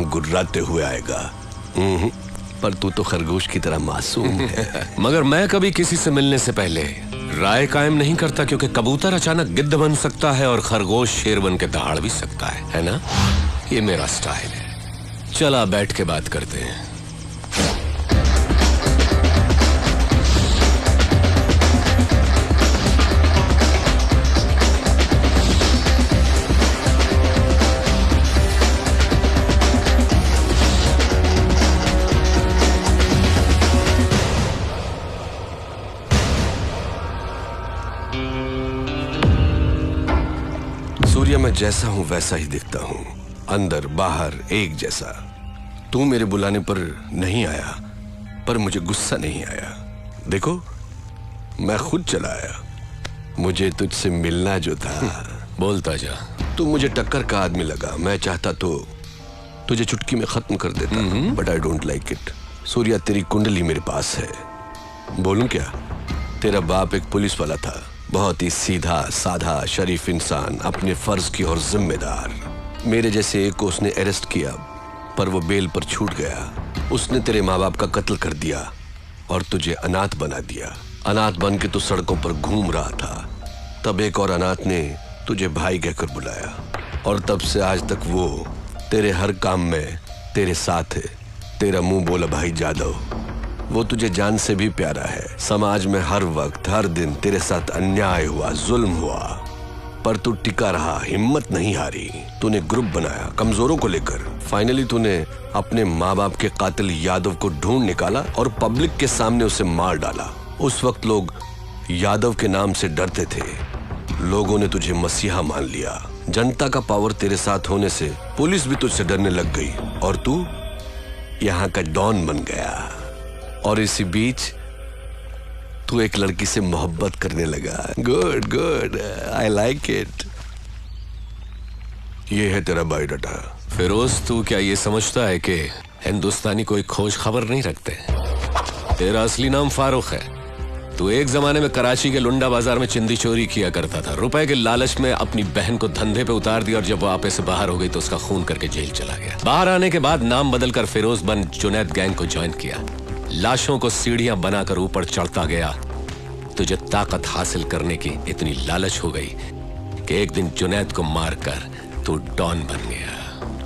गुर्राते हुए आएगा। पर तू तो खरगोश की तरह मासूम है। मगर मैं कभी किसी से मिलने से पहले राय कायम नहीं करता, क्योंकि कबूतर अचानक गिद्ध बन सकता है और खरगोश शेर बन के दहाड़ भी सकता है ना? ये मेरा स्टाइल है। चला बैठ के बात करते हैं। सूर्या, मैं जैसा हूं वैसा ही दिखता हूं, अंदर बाहर एक जैसा। तू मेरे बुलाने पर नहीं आया, पर मुझे गुस्सा नहीं आया। देखो, मैं खुद चला आया। मुझे तुझसे मिलना जो था। बोलता जा। तू मुझे टक्कर का आदमी लगा। मैं चाहता तो तुझे चुटकी में खत्म कर देता, but I don't like it. Surya, तेरी कुंडली मेरे पास है। बोलूं क्या? तेरा बाप एक पुलिस वाला था, बहुत ही सीधा साधा शरीफ इंसान, अपने फर्ज की और जिम्मेदार। मेरे जैसे एक को उसने अरेस्ट किया, पर वो बेल पर छूट गया। उसने तेरे माँ बाप का कत्ल कर दिया और तुझे अनाथ बना दिया। अनाथ बन के तू सड़कों पर घूम रहा था। तब एक और अनाथ ने तुझे भाई कहकर बुलाया, और तब से आज तक वो तेरे हर काम में तेरे साथ है। तेरा मुंह बोला भाई जादव, वो तुझे जान से भी प्यारा है। समाज में हर वक्त हर दिन तेरे साथ अन्याय हुआ, जुल्म हुआ, पर तू टिका रहा, हिम्मत नहीं हारी। तूने ग्रुप बनाया कमजोरों को लेकर। फाइनली तूने अपने माँ बाप के कातिल यादव को ढूंढ निकाला और पब्लिक के सामने उसे मार डाला। उस वक्त लोग यादव के नाम से डरते थे। लोगों ने तुझे मसीहा मान लिया। जनता का पावर तेरे साथ होने से पुलिस भी तुझसे डरने लग गई, और तू यहाँ का डॉन बन गया। और इसी बीच तू एक लड़की से मोहब्बत करने लगा। Good good, I like it. ये है तेरा बायोडाटा। फिरोज, तू क्या ये समझता है कि हिंदुस्तानी कोई खोज खबर नहीं रखते? तेरा असली नाम फारूक है। तू एक जमाने में कराची के लुंडा बाजार में चिंदी चोरी किया करता था। रुपए के लालच में अपनी बहन को धंधे पे उतार दिया, और जब वो आपे से बाहर हो गई तो उसका खून करके जेल चला गया। बाहर आने के बाद नाम बदलकर फिरोज बन जुनैद गैंग को ज्वाइन किया। लाशों को सीढ़ियां बनाकर ऊपर चढ़ता गया। तुझे ताकत हासिल करने की इतनी लालच हो गई कि एक दिन जुनैद को मारकर तू डॉन बन गया।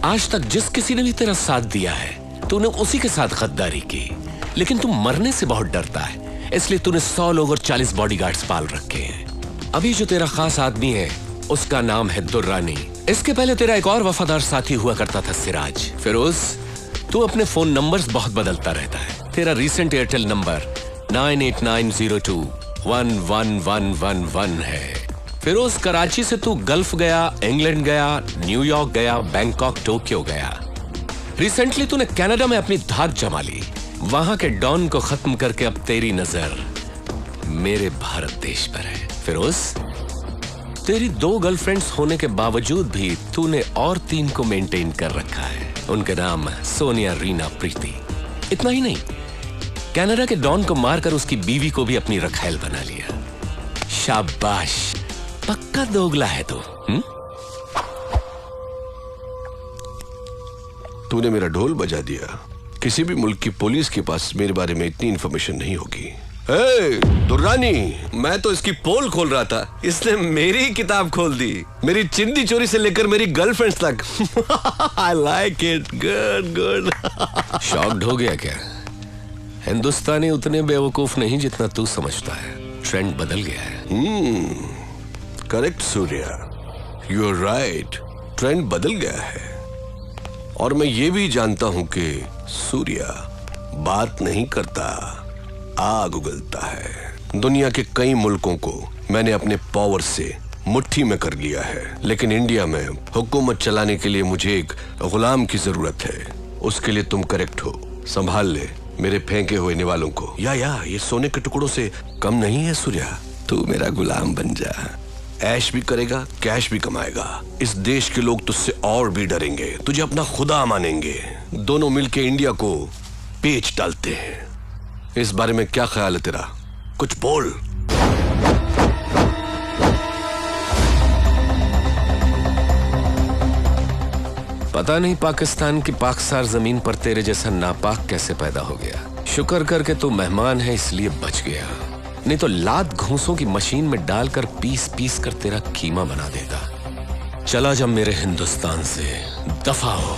आज तक जिस किसी ने भी तेरा साथ दिया है, तूने उसी के साथ गद्दारी की। लेकिन तू मरने से बहुत डरता है, इसलिए तूने 100 लोग और 40 बॉडीगार्ड्स पाल रखे हैं। अभी जो तेरा खास आदमी है, उसका नाम है दुर्रानी। इसके पहले तेरा एक और वफादार साथी हुआ करता था, सिराज। फिरोज, तू अपने फोन नंबर्स बहुत बदलता रहता है। तेरा रीसेंट एयरटेल नंबर 9890211111 है। फिरोज, कराची से तू गल्फ गया, इंग्लैंड गया, न्यूयॉर्क गया, बैंकॉक, टोक्यो गया। रिसेंटली तूने कनाडा में अपनी धाक जमा ली। वहां के डॉन को खत्म करके अब तेरी नजर मेरे भारत देश पर है। फिरोज, तेरी 2 गर्लफ्रेंड्स होने के बावजूद भी तूने और 3 को मेंटेन कर रखा है। उनके नाम सोनिया, रीना, प्रीति। इतना ही नहीं, कनाडा के डॉन को मारकर उसकी बीवी को भी अपनी रखैल बना लिया। शाबाश, पक्का दोगला है तू। तूने मेरा ढोल बजा दिया। किसी भी मुल्क की पुलिस के पास मेरे बारे में इतनी इंफॉर्मेशन नहीं होगी। दुर्रानी, मैं तो इसकी पोल खोल रहा था, इसने मेरी किताब खोल दी। मेरी चिंदी चोरी से लेकर मेरी गर्लफ्रेंड्स तक। I like it, good good. Shocked हो गया क्या? हिंदुस्तानी उतने बेवकूफ नहीं जितना तू समझता है। ट्रेंड बदल गया है। Correct Surya, you are right. Trend बदल गया है, और मैं ये भी जानता हूं कि सूर्या बात नहीं करता, आग उगलता है। दुनिया के कई मुल्कों को मैंने अपने पावर से मुट्ठी में कर लिया है, लेकिन इंडिया में हुकूमत चलाने के लिए मुझे एक गुलाम की जरूरत है। उसके लिए तुम करेक्ट हो। संभाल ले मेरे फेंके हुए निवालों को। या ये सोने के टुकड़ों से कम नहीं है सूर्या। तू मेरा गुलाम बन जा। ऐश भी करेगा, कैश भी कमाएगा। इस देश के लोग तुझसे और भी डरेंगे, तुझे अपना खुदा मानेंगे। दोनों मिलके इंडिया को पेच डालते हैं। इस बारे में क्या ख्याल है तेरा? कुछ बोल। पता नहीं पाकिस्तान की पाकसार जमीन पर तेरे जैसा नापाक कैसे पैदा हो गया। शुक्र करके तू मेहमान है इसलिए बच गया, नहीं तो लात घूंसों की मशीन में डालकर पीस पीस कर तेरा कीमा बना देता। चला जा मेरे हिंदुस्तान से, दफा हो।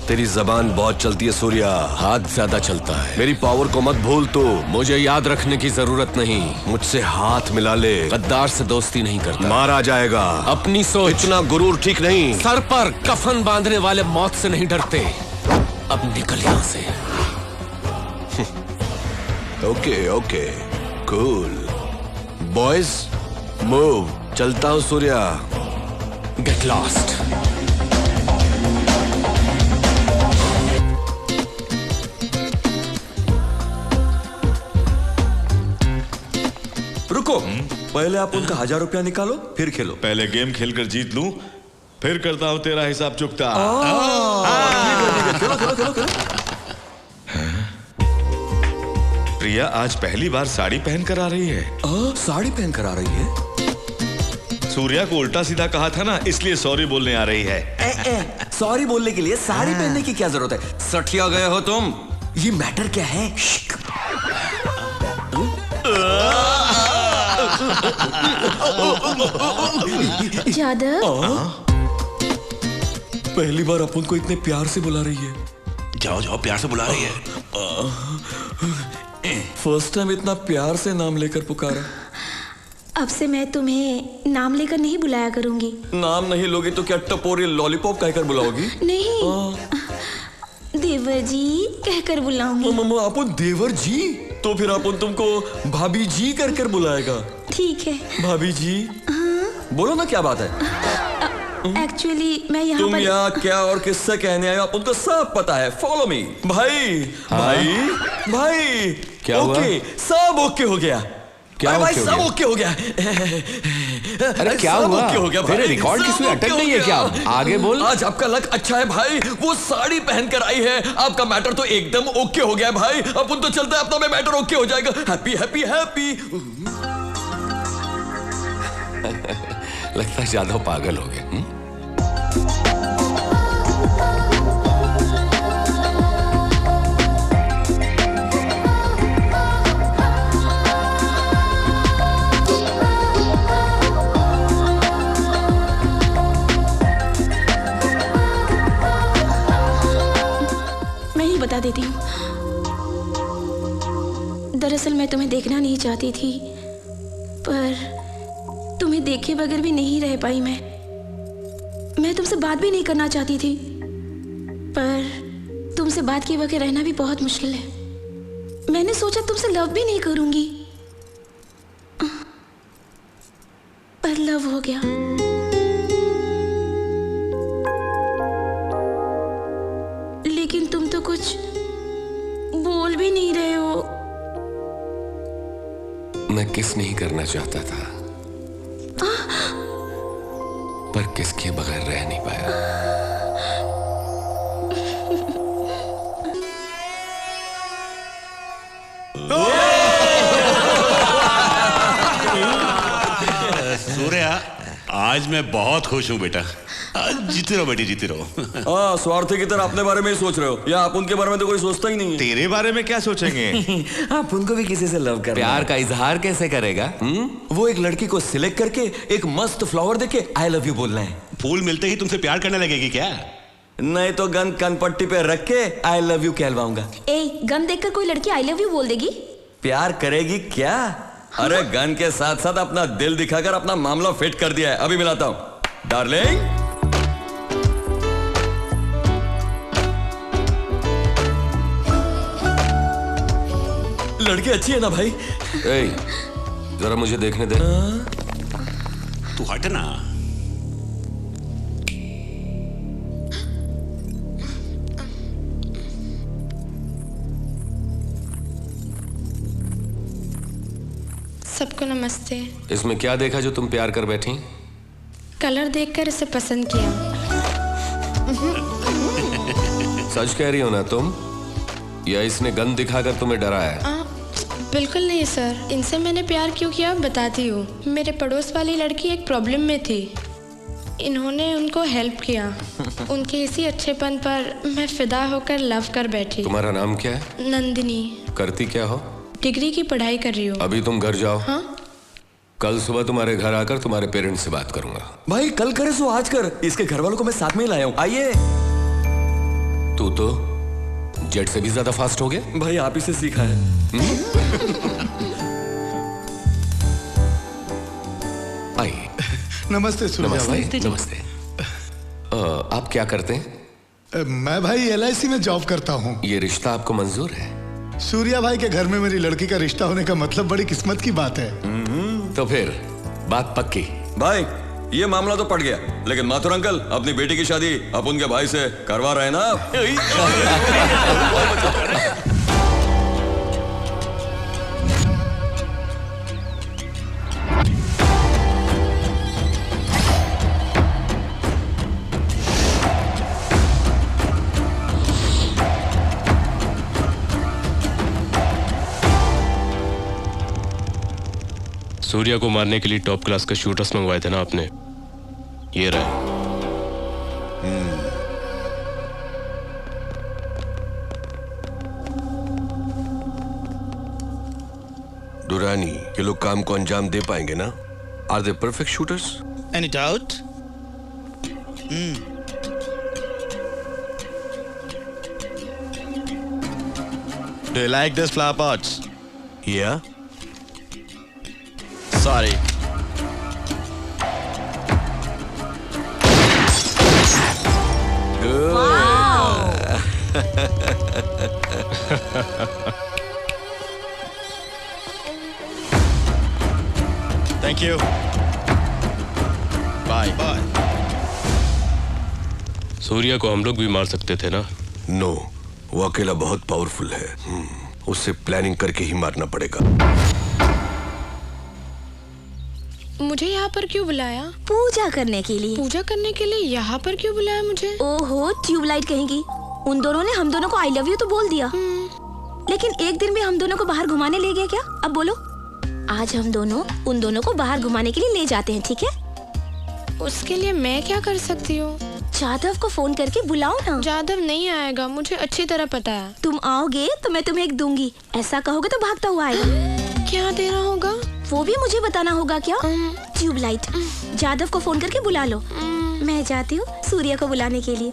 तेरी जबान बहुत चलती है सूर्या, हाथ ज्यादा चलता है। मेरी पावर को मत भूल तू। मुझे याद रखने की जरूरत नहीं। मुझसे हाथ मिला ले, गद्दार से दोस्ती नहीं करता। मारा जाएगा। अपनी सोच। इतना गुरूर ठीक नहीं। सर पर कफन बांधने वाले मौत से नहीं डरते। अब निकल यहां से। Okay okay cool boys, move. चलता हूँ सूर्या। Get lost. रुको, पहले आप उनका 1000 रुपया निकालो फिर खेलो। पहले गेम खेलकर जीत लूं, फिर करता हूं तेरा हिसाब चुकता। खेलो खेलो खेलो खेलो। प्रिया आज पहली बार साड़ी पहन कर आ रही है। साड़ी पहन कर आ रही है। सूर्या को उल्टा सीधा कहा था ना, इसलिए सॉरी बोलने आ रही है। सॉरी बोलने के लिए साड़ी पहनने की क्या जरूरत है? सठिया गए हो तुम। ये मैटर क्या है? यादव, पहली बार अपन को इतने प्यार से बुला रही है। जाओ जाओ, प्यार से बुला रही है। फर्स्ट टाइम इतना प्यार से नाम लेकर पुकारा। अब से मैं तुम्हें नाम लेकर नहीं बुलाया करूंगी। नाम नहीं लोगी तो क्या टपोरी लॉलीपॉप कहकर बुलाओगी? नहीं, देवर जी कहकर बुलाऊंगी। मम्मा अपन देवर जी, तो फिर अपन तुमको भाभी जी कर कर बुलाएगा। ठीक है भाभी जी। बोलो ना क्या बात है। एक्चुअली मैं यहाँ तुम पर यहाँ क्या और किससे कहने आए हो उनको सब पता है। Follow me. भाई भाई भाई। क्या हुआ? ओके, सब ओके हो गया। क्या भाई ओके हो सब गया? ओके हो गया। अरे क्या सब हुआ? ओके हो गया तेरे भाई, रिकॉर्ड की सब सुई ओके अटक हो गई है गया। क्या? आगे बोल। आज आपका लक अच्छा है भाई, वो साड़ी पहन कर आई है। आपका मैटर तो एकदम ओके हो गया भाई। अपन तो चलते हैं, अपना में मैटर ओके हो जाएगा। Happy happy happy. लगता है यादव पागल हो गए। मैं ही बता देती हूँ। दरअसल मैं तुम्हें देखना नहीं चाहती थी, पर तुम्हें देखे बगैर भी नहीं रह पाई। मैं तुमसे बात भी नहीं करना चाहती थी, पर तुमसे बात किए बगैर रहना भी बहुत मुश्किल है। मैंने सोचा तुमसे लव भी नहीं करूंगी, पर लव हो गया। लेकिन तुम तो कुछ बोल भी नहीं रहे हो। मैं किस नहीं करना चाहता था, पर किसके बगैर रह नहीं पाया। सूर्या, आज मैं बहुत खुश हूँ बेटा। जीते रहो बेटी, जीते रहो। हाँ, स्वार्थी की तरह अपने बारे में ही सोच रहे हो, या आप उनके बारे में तो कोई सोचता ही नहीं है। तेरे बारे में क्या सोचेंगे? आप उनको भी किसी से लव कर प्यार का इजहार कैसे करेगा? वो एक लड़की को सिलेक्ट करके एक मस्त फ्लावर देके आई लव यू बोलना है। फूल मिलते ही तुमसे प्यार करने लगेगी क्या? नहीं तो गन कनपट्टी पे रख के आई लव यू कहलवाऊंगा। ए, गन देखकर कोई लड़की आई लव यू बोल देगी? प्यार करेगी क्या? अरे गन के साथ साथ अपना दिल दिखाकर अपना मामला फिट कर दिया है। अभी मिलाता हूं डार्लिंग। लड़की अच्छी है ना भाई? ए, जरा मुझे देखने दे। तू हट ना। सबको नमस्ते। इसमें क्या देखा जो तुम प्यार कर बैठी? कलर देखकर इसे पसंद किया। सच कह रही हो ना तुम, या इसने गन दिखाकर तुम्हें डराया? बिल्कुल नहीं सर, इनसे मैंने प्यार क्यों किया बताती हूँ। मेरे पड़ोस वाली लड़की एक प्रॉब्लम में थी। इन्होंने उनको हेल्प किया। उनके इसी अच्छेपन पर मैं फिदा होकर लव कर बैठी। तुम्हारा नाम क्या है? नंदिनी। करती क्या हो? डिग्री की पढ़ाई कर रही हूँ। अभी तुम घर जाओ। हाँ? कल सुबह तुम्हारे घर आकर तुम्हारे पेरेंट्स से बात करूंगा। भाई कल करे सो आज कर, इसके घर वालों को मैं साथ में ही लाया हूँ, आइए। तू तो जेट से भी ज्यादा फास्ट हो गया। भाई आप ही से सीखा है। आइए। नमस्ते सूर्या भाई। नमस्ते। आप क्या करते हैं? मैं भाई LIC में जॉब करता हूँ। ये रिश्ता आपको मंजूर है? सूर्या भाई के घर में मेरी लड़की का रिश्ता होने का मतलब बड़ी किस्मत की बात है। तो फिर बात पक्की। भाई ये मामला तो पड़ गया, लेकिन माथुर अंकल अपनी बेटी की शादी आप उनके भाई से करवा रहे हैं ना? सूर्या को मारने के लिए टॉप क्लास के शूटर्स मंगवाए थे ना आपने, ये रहे। दुरानी, ये लोग काम को अंजाम दे पाएंगे ना? Are they perfect shooters? Any doubt? Do you like this flower pots? Yeah. Sorry. Thank you. Bye. Bye. Surya को हम लोग भी मार सकते थे ना? नो, वो अकेला बहुत पावरफुल है। उससे प्लानिंग करके ही मारना पड़ेगा। मुझे यहाँ पर क्यों बुलाया? पूजा करने के लिए। पूजा करने के लिए यहाँ पर क्यों बुलाया मुझे? ओहो, ट्यूबलाइट कहेंगी। उन दोनों ने हम दोनों को आई लव यू तो बोल दिया, लेकिन एक दिन भी हम दोनों को बाहर घुमाने ले गए क्या? अब बोलो, आज हम दोनों उन दोनों को बाहर घुमाने के लिए ले जाते हैं, ठीक है? उसके लिए मैं क्या कर सकती हूँ? जादव को फोन करके बुलाओ ना। जादव नहीं आएगा, मुझे अच्छी तरह पता है। तुम आओगे तो मैं तुम्हें एक दूंगी, ऐसा कहोगे तो भागता हुआ आएगा। क्या देना होगा? वो भी मुझे बताना होगा क्या? ट्यूबलाइट। जादव को फोन करके बुला लो। मैं जाती हूँ सूर्या को बुलाने के लिए।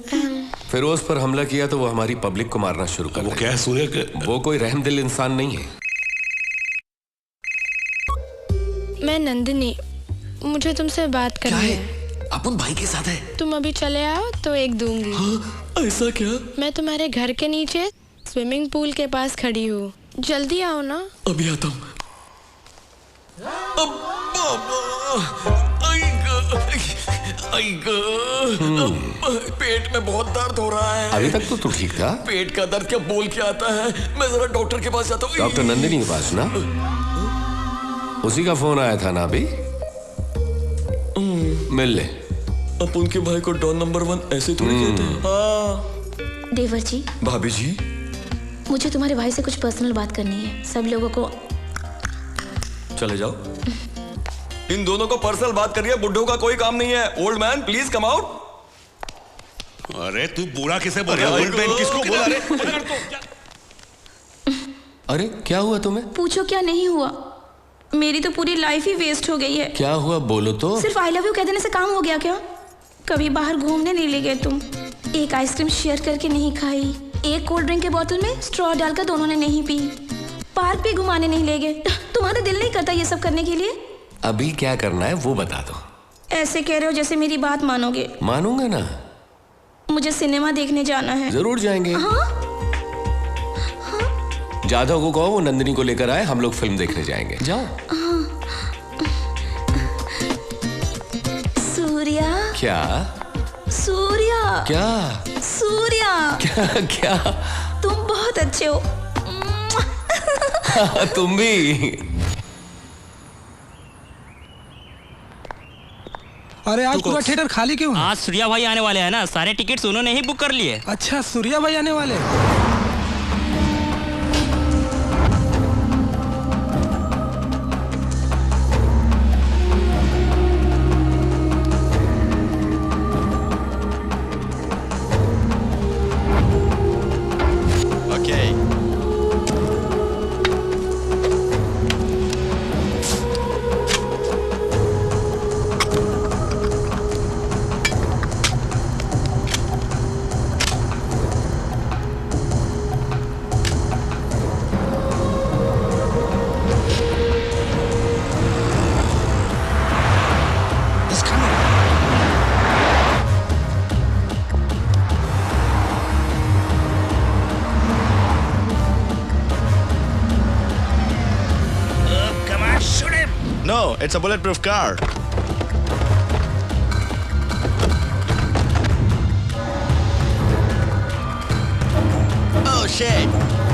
फिरोज पर हमला किया तो वो हमारी पब्लिक को मारना शुरू कर वो क्या है सूर्य के? वो कोई रहमदिल इंसान नहीं है। मैं नंदिनी, मुझे तुमसे बात करनी है। अपन भाई के साथ है। तुम अभी चले आओ तो एक दूंगी। हाँ, ऐसा क्या? मैं तुम्हारे घर के नीचे स्विमिंग पूल के पास खड़ी हूँ, जल्दी आओ ना। अभी आता हूँ। पेट में बहुत दर्द हो रहा है। अभी तक तो तू ठीक था। पेट का दर्द क्या बोल के आता है? मैं जरा डॉक्टर के पास जाता हूँ। डॉक्टर नंदिनी के पास ना? उसी का फोन आया था ना अभी? मिल ले। अब उनके भाई को डॉन नंबर 1 ऐसे थोड़ी कहते हैं। हाँ। देवर जी। भाभी जी। मुझे तुम्हारे भाई से कुछ पर्सनल बात करनी है। सब लोगों को चले जाओ। इन दोनों को पर्सनल बात करिए, बुड्ढों का कोई काम नहीं है। Old man please come out. अरे तू बुरा किसे बोल रहा है? ओल्ड मैन किसको बोला रे? अरे क्या हुआ तुम्हें? पूछो क्या नहीं हुआ, मेरी तो पूरी लाइफ ही वेस्ट हो गई है। क्या हुआ बोलो तो। सिर्फ आई लव यू कह देने से काम हो गया क्या? कभी बाहर घूमने नहीं ले गए तुम, एक आइसक्रीम शेयर करके नहीं खाई, एक कोल्ड ड्रिंक के बोतल में स्ट्रॉ डालकर दोनों ने नहीं पी, पार्क भी घुमाने नहीं ले गए। तुम्हारा दिल नहीं करता ये सब करने के लिए? अभी क्या करना है वो बता दो। ऐसे कह रहे हो जैसे मेरी बात मानोगे। मानूंगा ना। मुझे सिनेमा देखने जाना है। जरूर जाएंगे। हाँ? जाधव को कहो वो नंदिनी को लेकर आए, हम लोग फिल्म देखने जाएंगे। जाओ। सूर्या। क्या? सूर्या। क्या? सूर्या। क्या? क्या? तुम बहुत अच्छे हो। तुम भी। अरे आज पूरा थिएटर खाली क्यों है? आज सूर्या भाई आने वाले हैं ना, सारे टिकट्स उन्होंने ही बुक कर लिए। अच्छा, सूर्या भाई आने वाले। No, it's a bulletproof car. Oh shit.